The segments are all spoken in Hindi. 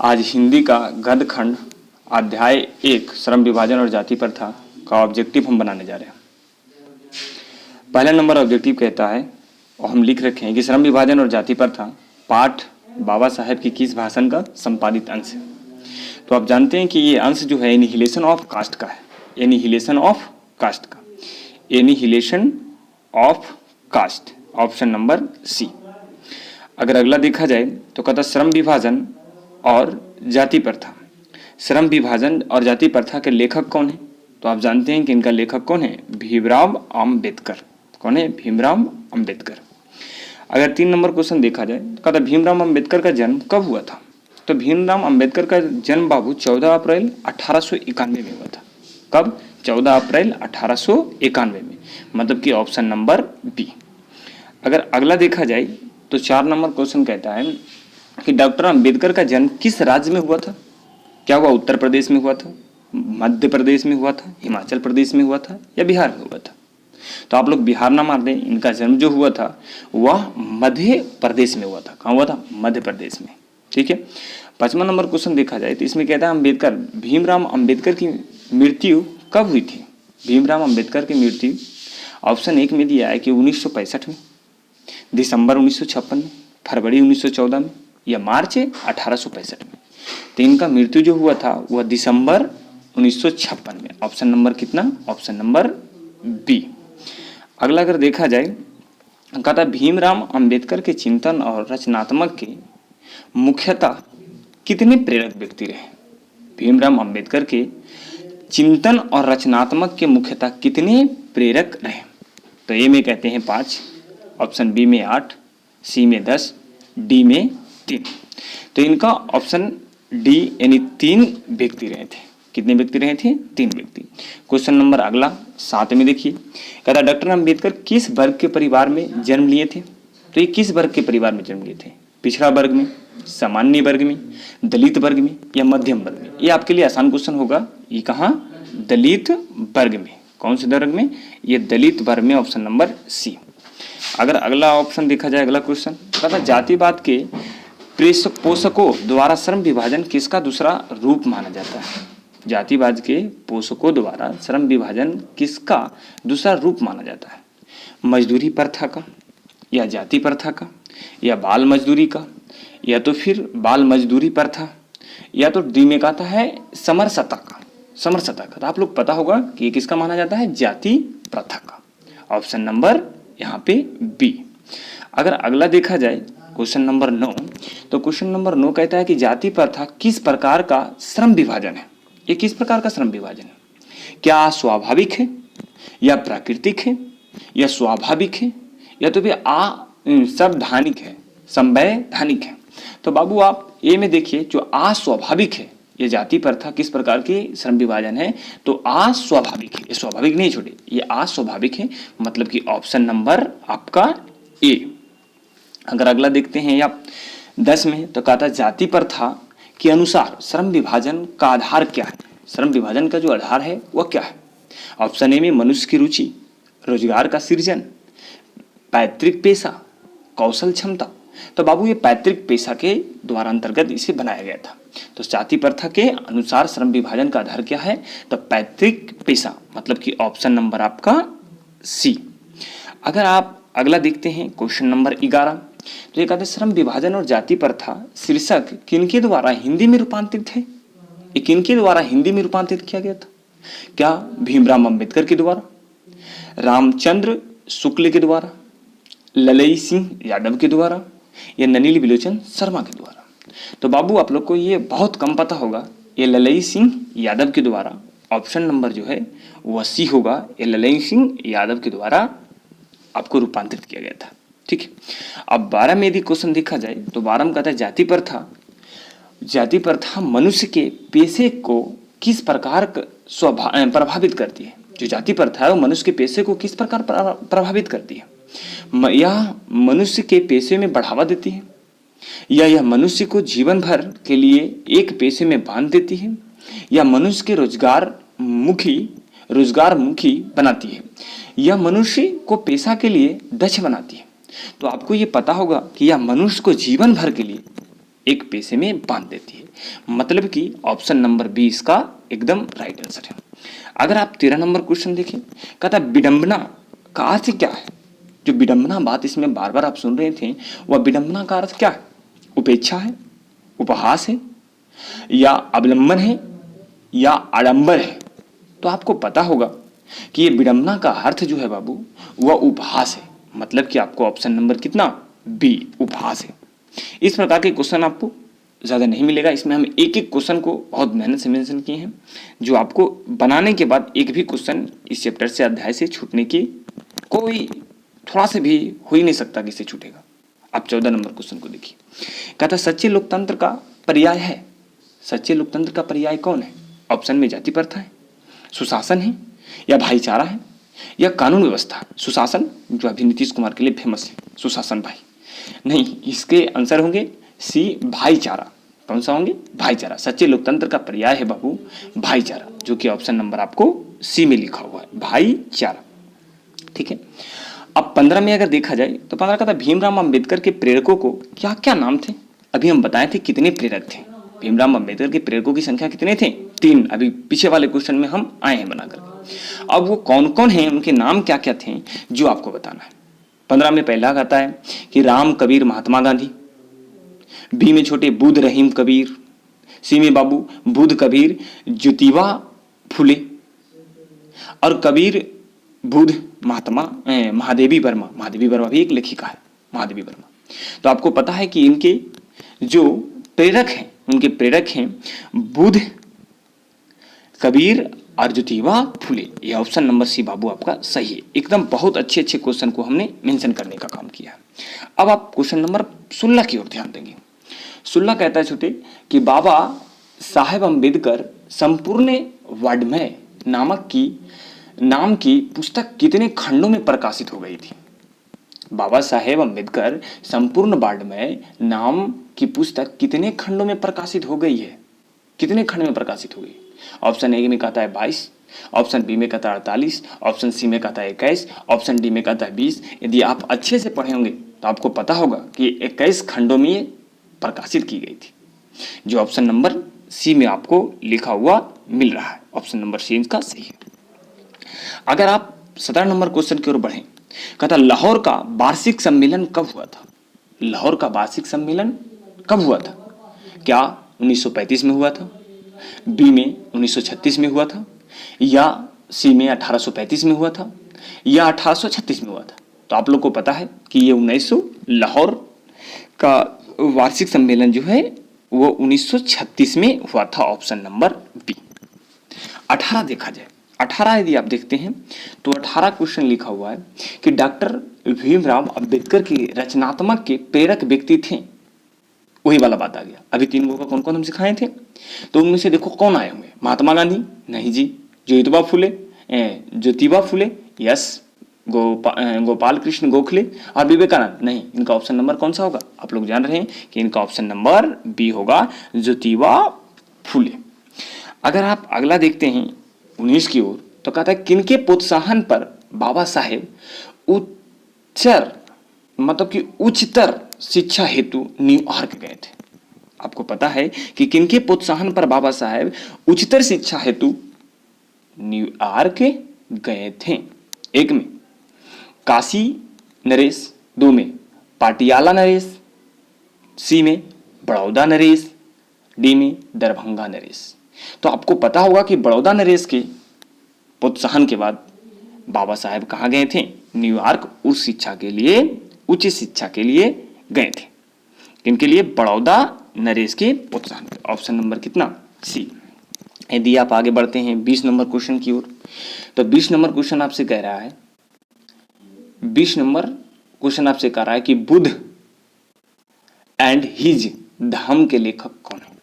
आज हिंदी का गद्य खंड अध्याय 1 श्रम विभाजन और जाति प्रथा का ऑब्जेक्टिव हम बनाने जा रहे हैं। पहला नंबर ऑब्जेक्टिव कहता है और हम लिख रखे हैं कि श्रम विभाजन और जाति प्रथा पाठ बाबा साहेब की किस भाषण का संपादित अंश है। तो आप जानते हैं कि ये अंश जो है एनिहिलेशन ऑफ कास्ट का है। एनिहिलेशन ऑफ कास्ट का, annihilation of caste, option number C. अगर अगला देखा जाए तो कहता श्रम विभाजन और जाति प्रथा। श्रम विभाजन और जाति प्रथा के लेखक कौन है? तो आप जानते हैं कि इनका लेखक कौन है? भीमराव अंबेडकर। कौन है? भीमराव अंबेडकर। अगर 3 नंबर क्वेश्चन देखा जाए तो कहता भीमराव अंबेडकर का जन्म कब हुआ था? तो भीमराव अंबेडकर का जन्म बाबू 14 अप्रैल 1891 में हुआ था। कब? 14 अप्रैल 1891 में, मतलब कि ऑप्शन नंबर बी। अगर अगला देखा जाए तो 4 नंबर क्वेश्चन कहता है कि डॉक्टर अंबेडकर का जन्म किस राज्य में हुआ था? क्या हुआ? उत्तर प्रदेश में हुआ था, मध्य प्रदेश में हुआ था, हिमाचल प्रदेश में हुआ था या बिहार में हुआ था? तो आप लोग बिहार ना मार दें, इनका जन्म जो हुआ था वह मध्य प्रदेश में हुआ था। कहाँ हुआ था? मध्य प्रदेश में। ठीक है। 5वां नंबर क्वेश्चन देखा जाए तो इसमें कहता है अंबेडकर, भीमराव अंबेडकर की मृत्यु कब हुई थी? भीमराव अंबेडकर की मृत्यु ऑप्शन 1 में दिया है कि 1965 में, दिसंबर 1956 में, फरवरी 1914 में या मार्च 1865 में। तो इनका मृत्यु जो हुआ था वह दिसंबर 1956 में। ऑप्शन नंबर कितना? Option number B. अगला अगर देखा जाए कहता भीमराव अंबेडकर के चिंतन और रचनात्मक के मुख्यतः कितने प्रेरक व्यक्ति रहे? भीमराव अंबेडकर के चिंतन और रचनात्मक के मुख्यतः कितने प्रेरक रहे? तो ए में कहते हैं 5, ऑप्शन बी में 8, सी में 10, डी में 3। तो इनका ऑप्शन डी यानी 3 व्यक्ति रहे थे। कितने व्यक्ति रहे थे? 3 व्यक्ति। क्वेश्चन नंबर अगला 7 में देखिए, कहता डॉक्टर अंबेडकर किस वर्ग के परिवार में जन्म लिए थे? तो ये किस वर्ग के परिवार में जन्म लिए थे? पिछड़ा वर्ग में, सामान्य वर्ग में, दलित वर्ग में या मध्यम वर्ग में? ये आपके लिए आसान क्वेश्चन होगा। ये कहाँ? दलित वर्ग में। कौन से वर्ग में? ये दलित वर्ग में, ऑप्शन नंबर सी। अगर अगला ऑप्शन देखा जाए, अगला क्वेश्चन कहता जातिवाद के पोषकों द्वारा श्रम विभाजन किसका दूसरा रूप माना जाता है? जातिवाद के पोषकों द्वारा श्रम विभाजन किसका दूसरा रूप माना जाता है? मजदूरी प्रथा का या जाति प्रथा का या बाल मजदूरी का या तो फिर बाल मजदूरी प्रथा या तो डी में कहता है समरसता का। समरसता का तो आप लोग पता होगा कि ये किसका माना जाता है? जाति प्रथा का। ऑप्शन नंबर यहाँ पे बी। अगर अगला देखा जाए क्वेश्चन नंबर 9, तो क्वेश्चन नंबर 9 कहता है कि जाति प्रथा किस प्रकार का श्रम विभाजन है? ये किस प्रकार का श्रम विभाजन है? क्या स्वाभाविक है या प्राकृतिक है या स्वाभाविक है या तो फिर संवैधानिक है, संवैधानिक है? तो बाबू आप ए में देखिए, जो अस्वाभाविक है ये जाति प्रथा किस प्रकार की श्रम विभाजन है? तो अस्वाभाविक है। ये स्वाभाविक नहीं छोटे, ये अस्वाभाविक है, मतलब कि ऑप्शन नंबर आपका ए। अगर अगला देखते हैं या 10 में, तो कहता जाति प्रथा के अनुसार श्रम विभाजन का आधार क्या है? श्रम विभाजन का जो आधार है वह क्या है? ऑप्शन ए में मनुष्य की रुचि, रोजगार का सृजन, पैतृक पेशा, कौशल क्षमता। तो बाबू ये पैतृक पेशा के द्वारा अंतर्गत इसे बनाया गया था। तो जाति प्रथा के अनुसार श्रम विभाजन का आधार क्या है? तो पैतृक पेशा, मतलब कि ऑप्शन नंबर आपका सी। अगर आप अगला देखते हैं क्वेश्चन नंबर 11, तो ये कहते हैं श्रम विभाजन और जाति प्रथा शीर्षक किनके द्वारा हिंदी में रूपांतरित है? ये किनके द्वारा हिंदी में रूपांतरित किया गया था? क्या भीमराव अंबेडकर के द्वारा, रामचंद्र शुक्ल के द्वारा, ललई सिंह यादव के द्वारा या नलिनी बिलोचन शर्मा के द्वारा? तो बाबू आप लोग को ये बहुत कम पता होगा, ये ललई सिंह यादव के द्वारा। ऑप्शन नंबर जो है वह सी होगा, ये ललई सिंह यादव के द्वारा आपको रूपांतरित किया गया था। ठीक है। अब 12 में यदि क्वेश्चन देखा जाए तो 12 में कहता है जाति प्रथा मनुष्य के पेशे को किस प्रकार प्रभावित करती है? जो जाति प्रथा है वो मनुष्य के पेशे को किस प्रकार प्रभावित करती है? यह मनुष्य के पेशे में बढ़ावा देती है या यह मनुष्य को जीवन भर के लिए एक पेशे में बांध देती है या मनुष्य के रोजगार मुखी बनाती है या मनुष्य को पेशा के लिए दक्ष बनाती है? तो आपको ये पता होगा कि यह मनुष्य को जीवन भर के लिए एक पैसे में बांध देती है। मतलब कि ऑप्शन नंबर बी इसका एकदम राइट आंसर है। अगर आप 13 नंबर क्वेश्चन देखें, कहता विडंबना का अर्थ क्या है। जो विडंबना बात इसमें बार बार आप सुन रहे थे, वह विडंबना का अर्थ क्या है? उपेक्षा है, उपहास है, या अवलंबन है, या आडंबर है। तो आपको पता होगा कि ये विडंबना का अर्थ जो है बाबू वह उपहास है। मतलब कि आपको ऑप्शन नंबर कितना, बी, उपहास है। इस प्रकार के क्वेश्चन आपको ज़्यादा नहीं मिलेगा। इसमें हम एक एक क्वेश्चन को बहुत मेहनत से मेंशन किए हैं, जो आपको बनाने के बाद एक भी क्वेश्चन इस चैप्टर से, अध्याय से छूटने की कोई थोड़ा से भी हो ही नहीं सकता कि इससे छूटेगा। आप 14 नंबर क्वेश्चन को देखिए। कहता सच्चे लोकतंत्र का पर्याय है। सच्चे लोकतंत्र का पर्याय कौन है? ऑप्शन में जाति प्रथा है, सुशासन है, या भाईचारा है, या कानून व्यवस्था। सुशासन जो अभी नीतीश कुमार के लिए फेमस है, सुशासन भाई नहीं, इसके आंसर होंगे सी, भाईचारा। कौन सा होंगे? भाईचारा। सच्चे लोकतंत्र का पर्याय है बाबू भाईचारा, जो कि ऑप्शन नंबर आपको सी में लिखा हुआ है, भाईचारा। ठीक है। अब 15 में अगर देखा जाए तो 15 का था भीमराव अंबेडकर के प्रेरकों को क्या क्या नाम थे। अभी हम बताए थे कितने प्रेरक थे। भीमराव अंबेडकर के प्रेरकों की संख्या कितने थे? 3। अभी पीछे वाले क्वेश्चन में हम आए हैं बनाकर। अब वो कौन कौन हैं, उनके नाम क्या क्या थे, जो आपको बताना है। 15 में पहला कहता है कि राम कबीर महात्मा गांधी, बी में छोटे बुद्ध रहीम कबीर, सी में बाबू बुद्ध कबीर ज्योतिबा फुले, और कबीर बुद्ध महात्मा महादेवी वर्मा। महादेवी वर्मा भी एक लेखिका है, महादेवी वर्मा। तो आपको पता है कि इनके जो प्रेरक हैं, उनके प्रेरक हैं बुद्ध कबीर और ज्योतिबा फुले। ये ऑप्शन नंबर सी बाबू आपका सही है। एकदम बहुत अच्छे अच्छे क्वेश्चन को हमने मेंशन करने का काम किया। अब आप क्वेश्चन नंबर 16 की ओर ध्यान देंगे। 16 कहता है छोटे कि बाबा साहेब अम्बेडकर संपूर्ण वाङ्मय नाम की पुस्तक कितने खंडों में प्रकाशित हो गई थी? बाबा साहेब अम्बेडकर संपूर्ण वाङ्मय नाम की पुस्तक कितने खंडों में प्रकाशित हो गई है? कितने खंड में प्रकाशित हो गई? ऑप्शन ए में कहता है 22, ऑप्शन बी में कहता है 48, ऑप्शन सी में कहता है 21, ऑप्शन डी में कहता है 20। यदि आप अच्छे से पढ़े होंगे तो आपको पता होगा कि 21 खंडों में ये प्रकाशित की गई थी, जो ऑप्शन नंबर सी में आपको लिखा हुआ मिल रहा है। ऑप्शन नंबर सी इसका सही है। अगर आप 17 नंबर क्वेश्चन की ओर बढ़ें, कहता लाहौर का वार्षिक सम्मेलन कब हुआ था? लाहौर का वार्षिक सम्मेलन कब हुआ था? क्या 1935 में हुआ था, बी में 1936 में हुआ था, या सी में 1835 में हुआ था, या 1836 में हुआ था? तो आप लोग को पता है कि ये 1900 लाहौर का वार्षिक सम्मेलन जो है वो 1936 में हुआ था। Option number B. 18 देखा जाए, 18 यदि आप देखते हैं तो 18 क्वेश्चन लिखा हुआ है कि डॉक्टर भीमराव अंबेडकर के रचनात्मक के प्रेरक व्यक्ति थे। वही वाला बात आ गया। अभी 3 लोगों का कौन कौन हम सिखाए थे, तो उनमें से देखो कौन आए होंगे? महात्मा गांधी नहीं जी, ज्योतिबा फुले यस, गोपाल कृष्ण गोखले और विवेकानंद नहीं। इनका ऑप्शन नंबर कौन सा होगा? आप लोग जान रहे हैं कि इनका ऑप्शन नंबर बी होगा, ज्योतिबा फुले। अगर आप अगला देखते हैं 19 की ओर, तो कहता है किनके प्रोत्साहन पर बाबा साहेब उच्चतर शिक्षा हेतु न्यूयॉर्क गए थे? आपको पता है कि किनके प्रोत्साहन पर बाबा साहेब उच्चतर शिक्षा हेतु न्यूयॉर्क गए थे? 1 में काशी नरेश, 2 में पाटियाला नरेश, सी में बड़ौदा नरेश, डी में दरभंगा नरेश। तो आपको पता होगा कि बड़ौदा नरेश के प्रोत्साहन के बाद बाबा साहेब कहाँ गए थे? न्यूयॉर्क उच्च शिक्षा के लिए गए थे। किनके लिए? बड़ौदा नरेश के प्रोत्साहन पे। ऑप्शन नंबर कितना? सी। यदि आप आगे बढ़ते हैं 20 नंबर क्वेश्चन की ओर, तो 20 नंबर क्वेश्चन आपसे कह रहा है, 20 नंबर क्वेश्चन आपसे कह रहा है कि बुद्ध एंड हिज धम्म के लेखक कौन है?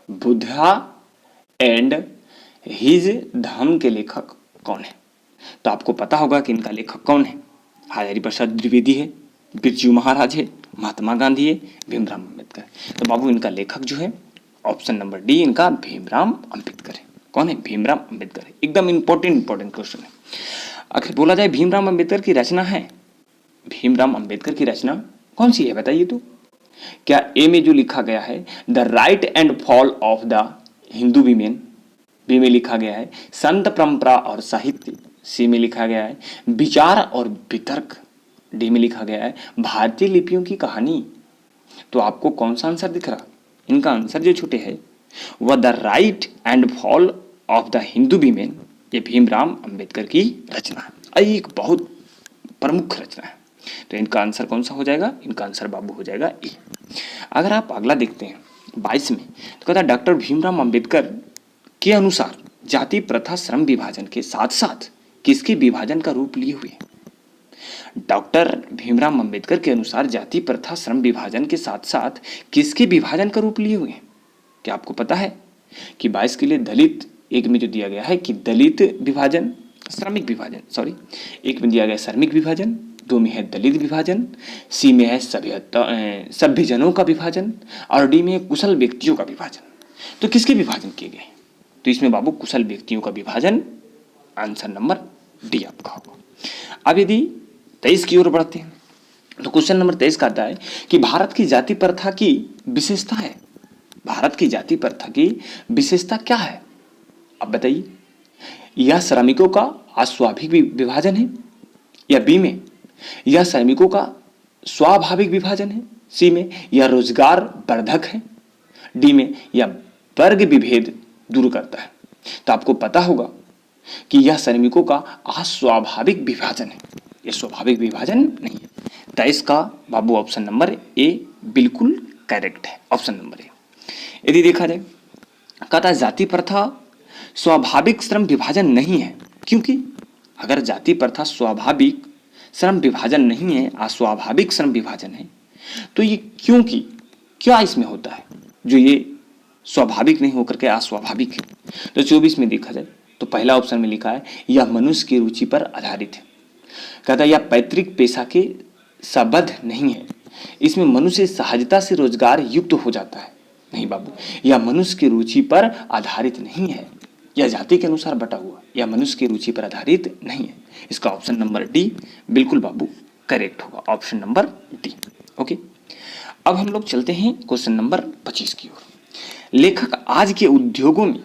बुद्धा एंड हिज धम्म के लेखक कौन है? तो आपको पता होगा कि इनका लेखक कौन है। हजारी प्रसाद द्विवेदी है, बिरजू महाराज है, महात्मा गांधी है, भीमराव अंबेडकर। तो बाबू इनका लेखक जो है ऑप्शन नंबर डी, इनका भीमराव अंबेडकर है। कौन है? भीमराव अंबेडकर है। एकदम इंपॉर्टेंट क्वेश्चन है। अगर बोला जाए भीमराव अंबेडकर की रचना है, भीमराव अंबेडकर की रचना कौन सी है बताइए तो? क्या ए में जो लिखा गया है the right and fall of the Hindu women, B में लिखा गया है संत परंपरा और साहित्य, सी में लिखा गया है विचार और वितर्क, डी में लिखा गया है भारतीय लिपियों की कहानी। तो आपको कौन सा आंसर दिख रहा? इनका आंसर जो छोटे है वह the right and fall of the Hindu women, ये भीमराव अंबेडकर की रचना है, एक बहुत प्रमुख रचना है। तो इनका आंसर कौन सा हो जाएगा? इनका आंसर बाबू हो जाएगा ए। अगर आप अगला देखते हैं 22 में, तो कहता है डॉक्टर भीमराव अंबेडकर के अनुसार जाति प्रथा श्रम विभाजन के साथ साथ किसके विभाजन का रूप लिए हुए? डॉक्टर भीमराव अंबेडकर के अनुसार जाति प्रथा श्रम विभाजन के साथ साथ किसके विभाजन का रूप लिए हुए हैं? क्या आपको पता है कि 22 के लिए दलित, एक में जो दिया गया है कि दलित विभाजन, श्रमिक विभाजन, सॉरी, एक में दिया गया श्रमिक विभाजन, दो में है दलित विभाजन, सी में है सभ्यजनों का विभाजन और डी में है कुशल व्यक्तियों का विभाजन। तो किसके विभाजन किए गए? तो इसमें बाबू कुशल व्यक्तियों का विभाजन, आंसर नंबर डी आपका होगा। अब यदि 23 की ओर बढ़ते हैं तो क्वेश्चन नंबर 23 कहता है कि भारत की जाति प्रथा की विशेषता है, भारत की जाति प्रथा की विशेषता क्या है? अब बताइए, यह श्रमिकों का अस्वाभाविक विभाजन है, या बी में यह श्रमिकों का स्वाभाविक विभाजन है, सी में यह रोजगार वर्धक है, डी में यह वर्ग विभेद दूर करता है। तो आपको पता होगा कि यह श्रमिकों का अस्वाभाविक विभाजन है, यह स्वाभाविक विभाजन नहीं है। तो इसका बाबू ऑप्शन नंबर ए बिल्कुल करेक्ट है, ऑप्शन नंबर ए। यदि देखा जाए, कहता है जाति प्रथा स्वाभाविक श्रम विभाजन नहीं है, क्योंकि अगर जाति प्रथा स्वाभाविक श्रम विभाजन नहीं है, अस्वाभाविक श्रम विभाजन है, तो ये क्योंकि क्या इसमें होता है जो ये स्वाभाविक नहीं होकर के अस्वाभाविक है? तो 24 में देखा जाए तो पहला ऑप्शन में लिखा है यह मनुष्य की रुचि पर आधारित है। कहता है यह पैतृक पेशा के संबद्ध नहीं है, इसमें मनुष्य सहजता से रोजगार युक्त हो जाता है। नहीं बाबू, यह मनुष्य की रुचि पर आधारित नहीं है, यह जाति के अनुसार बटा हुआ, यह मनुष्य की रुचि पर आधारित नहीं है। इसका ऑप्शन नंबर डी बिल्कुल बाबू करेक्ट होगा, ऑप्शन नंबर डी। ओके, अब हम लोग चलते हैं क्वेश्चन नंबर 25 की ओर। लेखक आज के उद्योगों में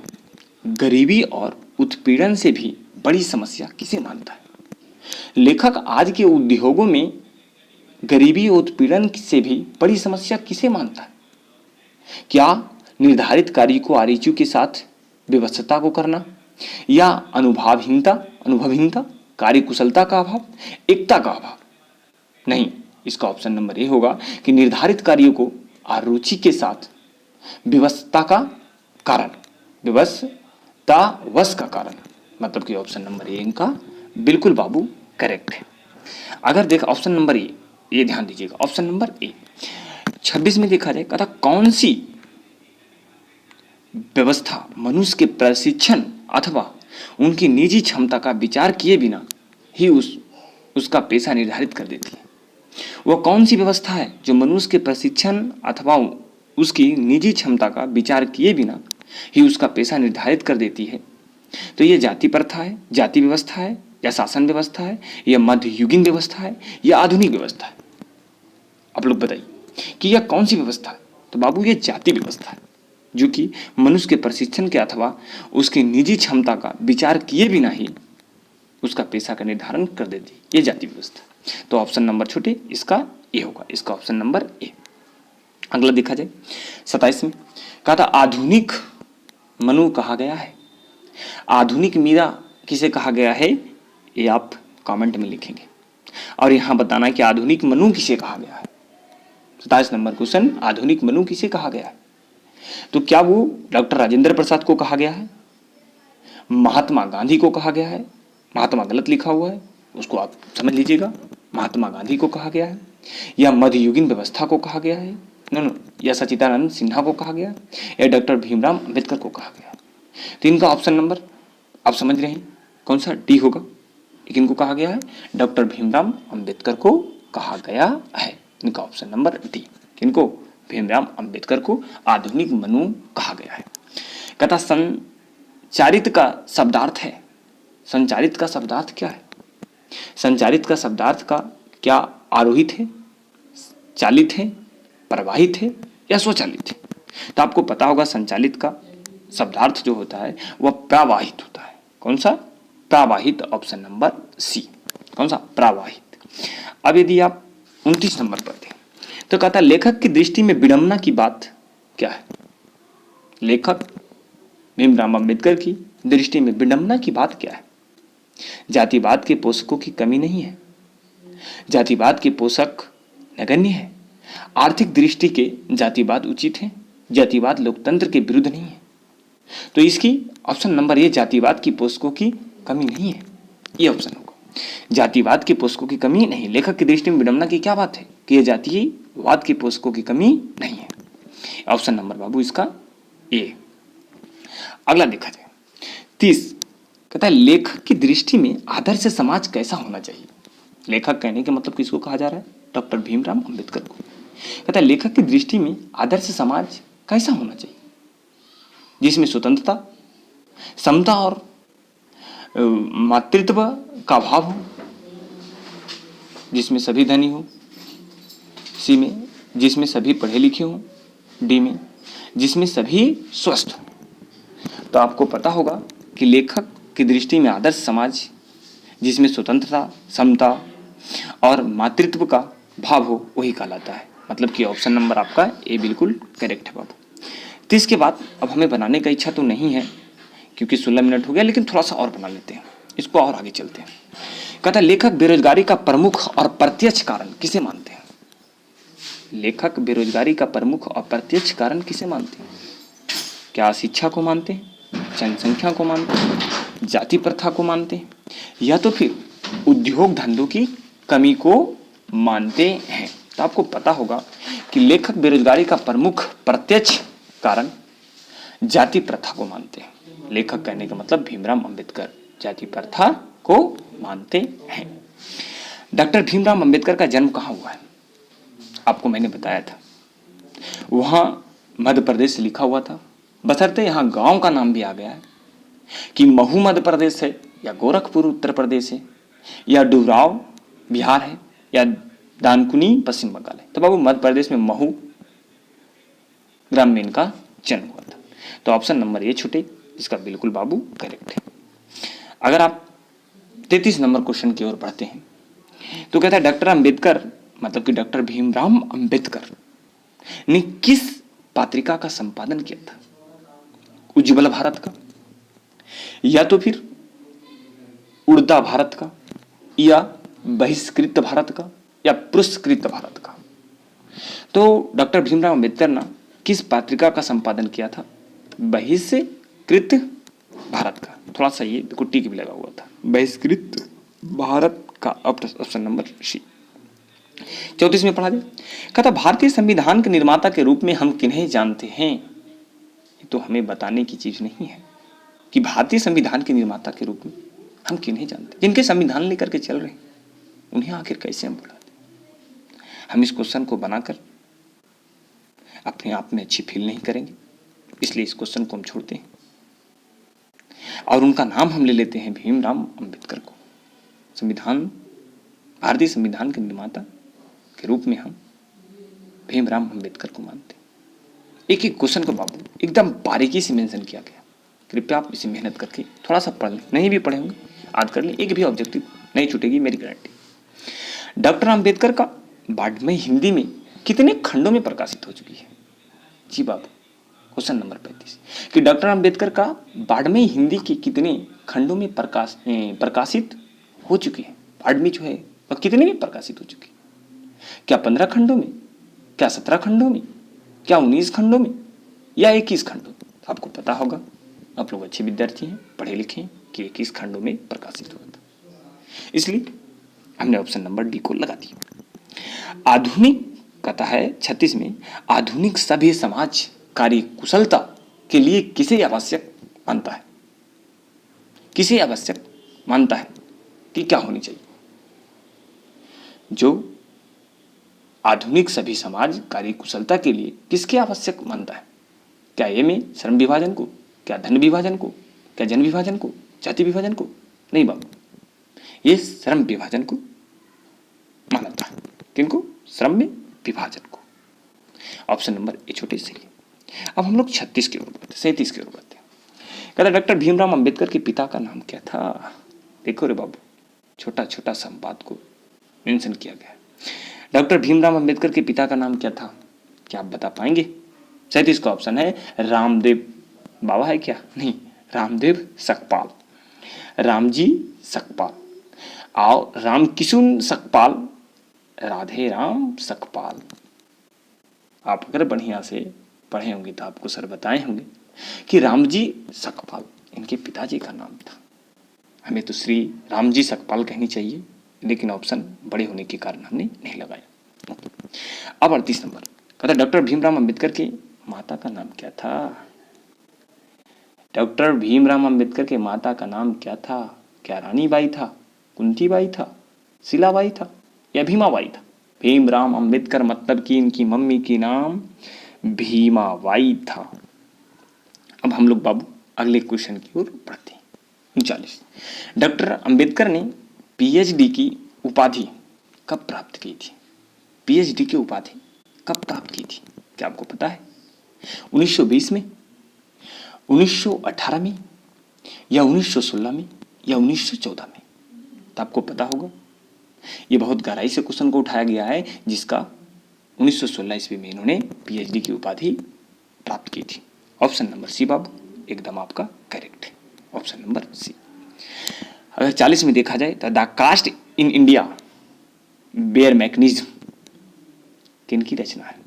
गरीबी और उत्पीड़न से भी बड़ी समस्या किसे मानता है? लेखक आज के उद्योगों में गरीबी और उत्पीड़न से भी बड़ी समस्या किसे मानता है? क्या निर्धारित कार्य को आरिचू के साथ व्यवस्था को करना, या अनुभवहीनता, कार्य कुशलता का अभाव, एकता का अभाव? नहीं, इसका ऑप्शन नंबर ए होगा कि निर्धारित कार्यों को अरुचि के साथ व्यवस्था का कारण, व्यवस्थावश का कारण, मतलब कि ऑप्शन नंबर ए इनका बिल्कुल बाबू करेक्ट है। अगर देख ऑप्शन नंबर ए, ये ध्यान दीजिएगा, ऑप्शन नंबर ए 26 में देखा जाए, कहता कौन सी व्यवस्था मनुष्य के प्रशिक्षण अथवा उनकी निजी क्षमता का विचार किए बिना ही उसका पेशा निर्धारित कर देती है? वह कौन सी व्यवस्था है जो मनुष्य के प्रशिक्षण अथवा उसकी निजी क्षमता का विचार किए बिना ही उसका पेशा निर्धारित कर देती है? तो यह जाति प्रथा है, जाति व्यवस्था है, या शासन व्यवस्था है, या मध्ययुगीन व्यवस्था है, या आधुनिक व्यवस्था है? आप लोग बताइए कि यह कौन सी व्यवस्था है? तो बाबू ये जाति व्यवस्था है, जो कि मनुष्य के प्रशिक्षण के अथवा उसकी निजी क्षमता का विचार किए बिना ही उसका पेशा का निर्धारण कर देती है, ये जाति व्यवस्था। तो ऑप्शन नंबर छोटे इसका ए होगा, इसका ऑप्शन नंबर ए। अगला देखा जाए 27 में, कहा था आधुनिक मनु कहा गया है। आधुनिक मीरा किसे कहा गया है, ये आप कमेंट में लिखेंगे, और यहां बताना है कि आधुनिक मनु किसे कहा गया है। 27 नंबर क्वेश्चन, आधुनिक मनु किसे कहा गया है? तो क्या वो डॉक्टर राजेंद्र प्रसाद को कहा गया है, महात्मा गांधी को कहा गया है? महात्मा गलत लिखा हुआ है, उसको आप समझ लीजिएगा, महात्मा गांधी को कहा गया है, या मध्ययुगीन व्यवस्था को कहा गया है, नो, या सच्चिदानंद सिन्हा को कहा गया, या डॉक्टर भीमराव अंबेडकर को कहा गया? तो इनका ऑप्शन नंबर आप समझ रहे हैं कौन सा, डी होगा। इनको कहा गया है, डॉक्टर भीमराव अंबेडकर को कहा गया है, इनका ऑप्शन नंबर डी। किनको? भीमराव अंबेडकर को आधुनिक मनु कहा गया है। कहता संचारित का शब्दार्थ है, संचारित का शब्दार्थ क्या है? संचारित का शब्दार्थ का क्या आरोहित है, चालित है, प्रवाहित है या स्वचालित है? तो आपको पता होगा संचालित का शब्दार्थ जो होता है वह प्रवाहित होता है। कौन सा? प्रवाहित, ऑप्शन नंबर सी। कौन सा? प्रवाहित। अब यदि आप 29 नंबर पर थे तो कहता लेखक की दृष्टि में विडंबना की बात क्या है? लेखक भीमराव अंबेडकर की दृष्टि में विडंबना की बात क्या है? जातिवाद के पोषकों की कमी नहीं है, जातिवाद के पोषक नगण्य है, आर्थिक दृष्टि के जातिवाद उचित है, जातिवाद लोकतंत्र के विरुद्ध नहीं है। तो इसकी ऑप्शन नंबर ए जातिवाद की पोषकों की कमी नहीं है, ये ऑप्शन होगा। जातिवाद के पोषकों की कमी नहीं, लेखक की दृष्टि में विडंबना की क्या बात है कि यह जातिवाद के पोषकों की कमी नहीं है। ऑप्शन नंबर बाबू इसका ए। अगला देखा जाए 30, कहता है लेखक की दृष्टि में आदर्श समाज कैसा होना चाहिए? लेखक कहने के मतलब किसको कहा जा रहा है? डॉक्टर भीमराव अंबेडकर को। कहता है लेखक की दृष्टि में आदर्श समाज कैसा होना चाहिए? जिसमें स्वतंत्रता, समता और मातृत्व का भाव हो, जिसमें सभी धनी हो, सी में जिसमें सभी पढ़े लिखे हो, डी में जिसमें सभी स्वस्थ हो। तो आपको पता होगा कि लेखक की दृष्टि में आदर्श समाज जिसमें स्वतंत्रता, समता और मातृत्व का भाव हो वही कहलाता है। मतलब कि ऑप्शन नंबर आपका ए बिल्कुल करेक्ट है बाबू। तो इसके बाद अब हमें बनाने का इच्छा तो नहीं है क्योंकि 16 मिनट हो गया, लेकिन थोड़ा सा और बना लेते हैं, इसको और आगे चलते हैं। कहता है लेखक बेरोजगारी का प्रमुख और प्रत्यक्ष कारण किसे मानते हैं? लेखक बेरोजगारी का प्रमुख और प्रत्यक्ष कारण किसे मानते हैं? क्या शिक्षा को मानते हैं, जनसंख्या को मानते हैं, जाति प्रथा को मानते हैं, या तो फिर उद्योग धंधों की कमी को मानते हैं? तो आपको पता होगा कि लेखक बेरोजगारी का प्रमुख प्रत्यक्ष कारण जाति प्रथा को मानते हैं। लेखक कहने का मतलब भीमराव अंबेडकर जाति प्रथा को मानते हैं। डॉक्टर भीमराव अंबेडकर का जन्म कहाँ हुआ है? आपको मैंने बताया था, वहां मध्य प्रदेश से लिखा हुआ था, बशर्ते यहां गांव का नाम भी आ गया है कि महू मध्य प्रदेश है या गोरखपुर उत्तर प्रदेश है या डुमराव बिहार है या दानकुनी पश्चिम बंगाल है। तो बाबू मध्य प्रदेश में महू ग्राम में इनका जन्म हुआ था। तो ऑप्शन नंबर ए छूटे, इसका बिल्कुल बाबू करेक्ट है। अगर आप 33 नंबर क्वेश्चन की ओर बढ़ते हैं तो कहता है डॉक्टर अंबेडकर मतलब कि डॉक्टर भीमराव अंबेडकर ने किस पत्रिका का संपादन किया था? उज्ज्वल भारत का, या तो फिर उड़ता भारत का, या बहिष्कृत भारत का, या पुरस्कृत भारत का? तो डॉक्टर भीमराव अंबेडकर ने किस पत्रिका का संपादन किया था? बहिष्कृत भारत का। थोड़ा सा ये कुट्टी की भी लगा हुआ था, बहिष्कृत भारत का, ऑप्शन नंबर सी। 34 में पढ़ा दे। कहता भारतीय संविधान के निर्माता के रूप में हम किन्हें जानते हैं? ये तो हमें बताने की चीज नहीं है कि भारतीय संविधान के निर्माता के रूप में हम किन्हें जानते हैं। जिनके संविधान लेकर के चल रहे हैं उन्हें आखिर कैसे हम बुलाते? हम इस क्वेश्चन को बनाकर अपने आप में अच्छी फील नहीं करेंगे, इसलिए इस क्वेश्चन को हम छोड़ते हैं और उनका नाम हम ले लेते हैं भीमराव अंबेडकर को। संविधान, भारतीय संविधान के निर्माता के रूप में हम भीमराव अंबेडकर को मानते हैं। एक एक क्वेश्चन को बाबू एकदम बारीकी से मेंशन किया गया। कृपया आप इसे मेहनत करके थोड़ा सा पढ़ लें, नहीं भी पढ़े होंगे आज कर लें, एक भी ऑब्जेक्टिव नहीं छूटेगी, मेरी गारंटी। डॉक्टर अंबेडकर का बाड़मेर हिंदी में कितने खंडों में प्रकाशित हो चुकी है? जी बाबू, क्वेश्चन नंबर 35 कि डॉक्टर अंबेडकर का बाड़मेर हिंदी के कितने खंडों में प्रकाशित हो चुकी है? बाड़मेर जो है वह कितने में प्रकाशित हो चुकी है? क्या 15 खंडों में, क्या 17 खंडों में, क्या 19 खंडों में, या 21 खंडों में? आपको पता होगा, आप लोग अच्छे विद्यार्थी हैं, पढ़े लिखे हैं, कि 21 खंडों में प्रकाशित हुआ था, इसलिए हमने ऑप्शन नंबर डी को लगा दिया। आधुनिक कहता है 36 में, आधुनिक सभ्य समाज कार्य कुशलता के लिए किसे आवश्यक मानता है? किसे आवश्यक मानता है कि क्या होनी चाहिए? जो आधुनिक सभी समाज कार्य कुशलता के लिए किसके आवश्यक मानता है? क्या ए में श्रम विभाजन को, क्या धन विभाजन को, क्या जन विभाजन को, जाति विभाजन को? नहीं बाबू, ये श्रम विभाजन को मानता है। किनको? श्रम में विभाजन को। ऑप्शन नंबर ए छोटे सही है। अब हम लोग 36 की ओर बढ़ते, 37 की ओर बढ़ते हैं। कहता डॉक्टर भीमराव अंबेडकर के पिता का नाम क्या था? देखो रे बाबू, छोटा छोटा सा बात को मेंशन किया गया है। डॉक्टर भीमराव अंबेडकर के पिता का नाम क्या था? क्या आप बता पाएंगे? 37 का ऑप्शन है रामदेव बाबा है क्या? नहीं, रामदेव सकपाल, रामजी सकपाल, आओ राम किशुन सकपाल, राधे राम सकपाल। आप अगर बढ़िया से पढ़े होंगे तो आपको सर बताए होंगे कि रामजी सकपाल इनके पिताजी का नाम था। हमें तो श्री रामजी सकपाल कहनी चाहिए, लेकिन ऑप्शन बड़े होने के कारण हमने नहीं लगाया। अब 38 नंबर कहता डॉक्टर भीमराव अंबेडकर की माता का नाम क्या था? डॉक्टर भीमराव अंबेडकर के माता का नाम क्या था? क्या रानीबाई था, कुंतीबाई था, शीलाबाई था या भीमाबाई था? भीमराव अंबेडकर मतलब कि इनकी मम्मी की नाम भीमाबाई था। अब हम लोग बाबू अगले क्वेश्चन की ओर बढ़ते हैं। 39 डॉक्टर अंबेडकर ने पीएचडी की उपाधि कब प्राप्त की थी? पीएचडी की उपाधि कब प्राप्त की थी? क्या आपको पता है? 1920 में, 1918 में या 1916 में या 1914 में? तो आपको पता होगा, ये बहुत गहराई से क्वेश्चन को उठाया गया है, जिसका 1916 ईस्वी में इन्होंने पीएचडी की उपाधि प्राप्त की थी। ऑप्शन नंबर सी बाबू एकदम आपका करेक्ट है, ऑप्शन नंबर सी। अगर 40 में देखा जाए तो the caste in India their mechanism किनकी रचना है?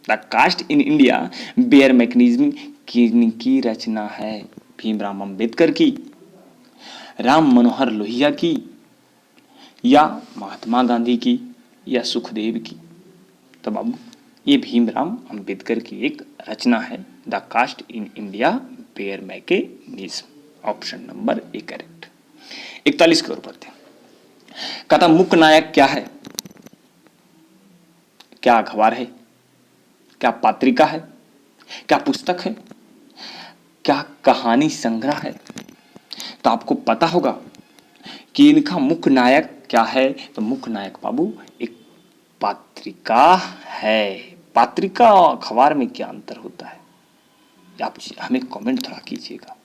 The caste in India their mechanism किनकी रचना है? भीमराव अंबेडकर की, राम मनोहर लोहिया की या महात्मा गांधी की या सुखदेव की? तो बाबू ये भीमराव अंबेडकर की एक रचना है, the caste in India their mechanism, option number A correct. 41 की ओर बढ़ते हैं। कहता मुख्य नायक क्या है? क्या अखबार है, क्या पत्रिका है, क्या पुस्तक है, क्या कहानी संग्रह है? तो आपको पता होगा कि इनका मुख्य नायक क्या है। तो मुख्य नायक बाबू एक पत्रिका है। पत्रिका और अखबार में क्या अंतर होता है, आप हमें कमेंट थोड़ा कीजिएगा।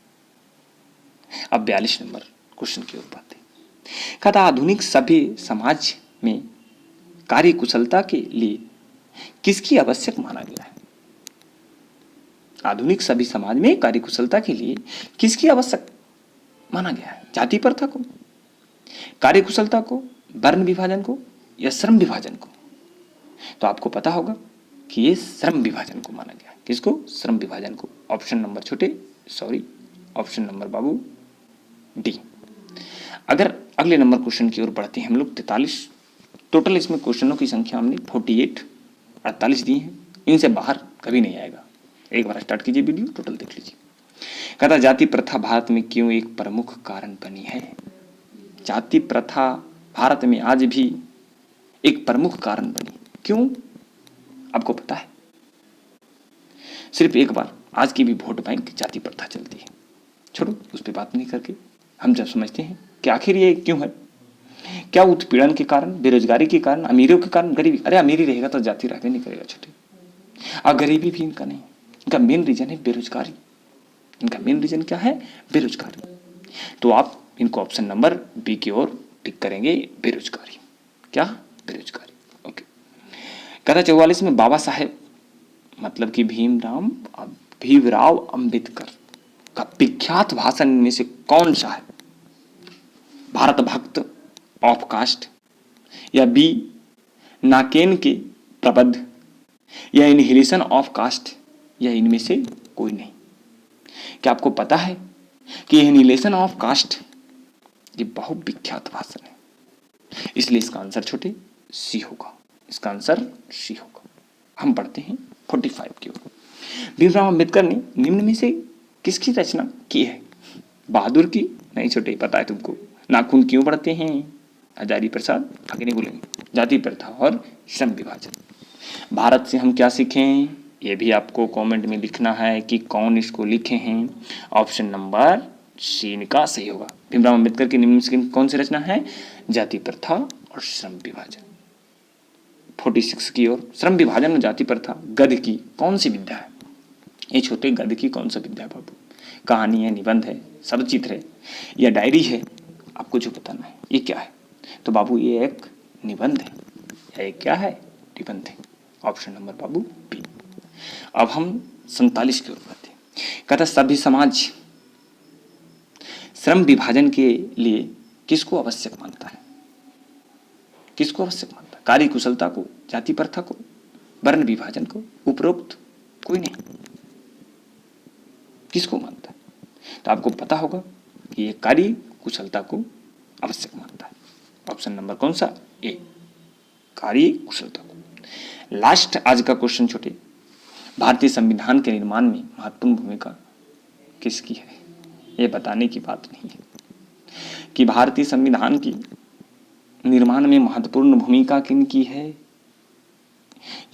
अब 42 नंबर क्वेश्चन की ओर बढ़ते। कहता आधुनिक सभ्य समाज में कार्य कुशलता के लिए किसकी आवश्यक माना गया है? आधुनिक सभ्य समाज में कार्य कुशलता के लिए किसकी आवश्यक माना गया है? जाति प्रथा को, कार्य कुशलता को, वर्ण विभाजन को या श्रम विभाजन को? तो आपको पता होगा कि ये श्रम विभाजन को माना गया है। किसको? श्रम विभाजन को। ऑप्शन नंबर ऑप्शन नंबर बाबू डी। अगर अगले नंबर क्वेश्चन की ओर बढ़ते हैं हम लोग 43। टोटल इसमें क्वेश्चनों की संख्या हमने 48 दी है, इनसे बाहर कभी नहीं आएगा। एक बार स्टार्ट कीजिए वीडियो, टोटल देख लीजिए। कहता जाति प्रथा भारत में क्यों एक प्रमुख कारण बनी है? जाति प्रथा भारत में आज भी एक प्रमुख कारण बनी, क्यों? आपको पता है? सिर्फ एक बार आज की भी वोट बैंक जाति प्रथा चलती है। छोड़ो, उस पर बात नहीं करके हम जब समझते हैं कि आखिर ये क्यों है, क्या उत्पीड़न के कारण, बेरोजगारी के कारण, अमीरों के कारण, गरीबी? अरे अमीरी रहेगा तो जाति रहबे नहीं करेगा छोटे। और गरीबी भी इनका नहीं, इनका मेन रीजन है बेरोजगारी। इनका मेन रीजन क्या है? बेरोजगारी। तो आप इनको ऑप्शन नंबर बी की ओर टिक करेंगे, बेरोजगारी। क्या? बेरोजगारी। ओके। कहता 44 में बाबा साहेब मतलब कि भीमराव अंबेडकर का विख्यात भाषण में से कौन सा है? भारत भक्त ऑफ कास्ट या बी नाकेन के प्रबंध या इनहिलेशन ऑफ कास्ट या इनमें से कोई नहीं? क्या आपको पता है कि इनहिलेशन ऑफ कास्ट ये बहुत विख्यात भाषण है, इसलिए इसका आंसर छोटे सी होगा। इसका आंसर सी होगा। हम पढ़ते हैं 45 की ओर। भीमराव अंबेडकर ने निम्न में से किसकी रचना की है? बहादुर की? नहीं छोटे, पता है तुमको। नाखून क्यों बढ़ते हैं? हजारी प्रसाद, आगे नहीं बोलेंगे। जाति प्रथा और श्रम विभाजन। भारत से हम क्या सीखें, ये भी आपको कमेंट में लिखना है कि कौन इसको लिखे हैं। ऑप्शन नंबर सी इनका सही होगा। भीमराव अंबेडकर की निम्न से कौन सी रचना है? जाति प्रथा और श्रम विभाजन। 46 की ओर। श्रम विभाजन और जाति प्रथा गद्य की कौन सी विद्या है? ये छोटे गद्य की कौन सा विद्या है बाबू? कहानी है, निबंध है, शब्दचित्र है या डायरी है? आपको जो बताना है ये क्या है? तो बाबू ये एक निबंध है। या ये क्या है? निबंध है। ऑप्शन नंबर बाबू बी। अब हम 47 की ओर बढ़ते हैं। कहता सभ्य समाज श्रम विभाजन के लिए किसको आवश्यक मानता है? किसको आवश्यक मानता है? कार्य कुशलता को, जाति प्रथा को, वर्ण विभाजन को, उपरोक्त कोई नहीं। किसको मानता है? तो आपको पता होगा कि ये कार्य कुशलता को आवश्यक मानता है। ऑप्शन नंबर कौन सा? ए, कार्य कुशलता को। लास्ट आज का क्वेश्चन छोटे, भारतीय संविधान के निर्माण में महत्वपूर्ण भूमिका किसकी है? ये बताने की बात नहीं है कि भारतीय संविधान की निर्माण में महत्वपूर्ण भूमिका किनकी है।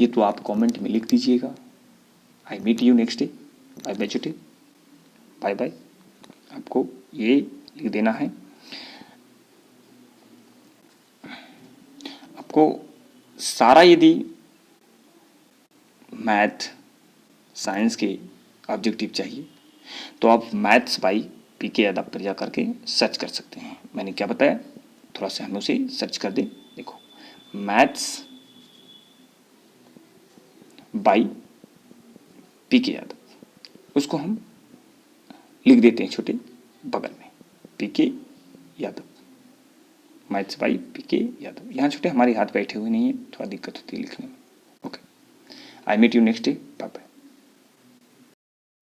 ये तो आप कमेंट में लिख दीजिएगा। I meet you next day. Bye bye छोटे, बाय बाय। आपको ये लिख देना है। आपको सारा यदि मैथ साइंस के ऑब्जेक्टिव चाहिए तो आप मैथ्स बाई पीके यादव पर जा करके सर्च कर सकते हैं। मैंने क्या बताया, थोड़ा सा हमें उसे सर्च कर दें। देखो, मैथ्स बाई पीके यादव, उसको हम लिख देते हैं छोटे बगल में, पीके यादव, मैथ्स बाई पीके यादव। यहाँ छोटे हमारे हाथ बैठे हुए नहीं है, थोड़ा दिक्कत होती है लिखने में। Okay, I meet you next day. Bye bye.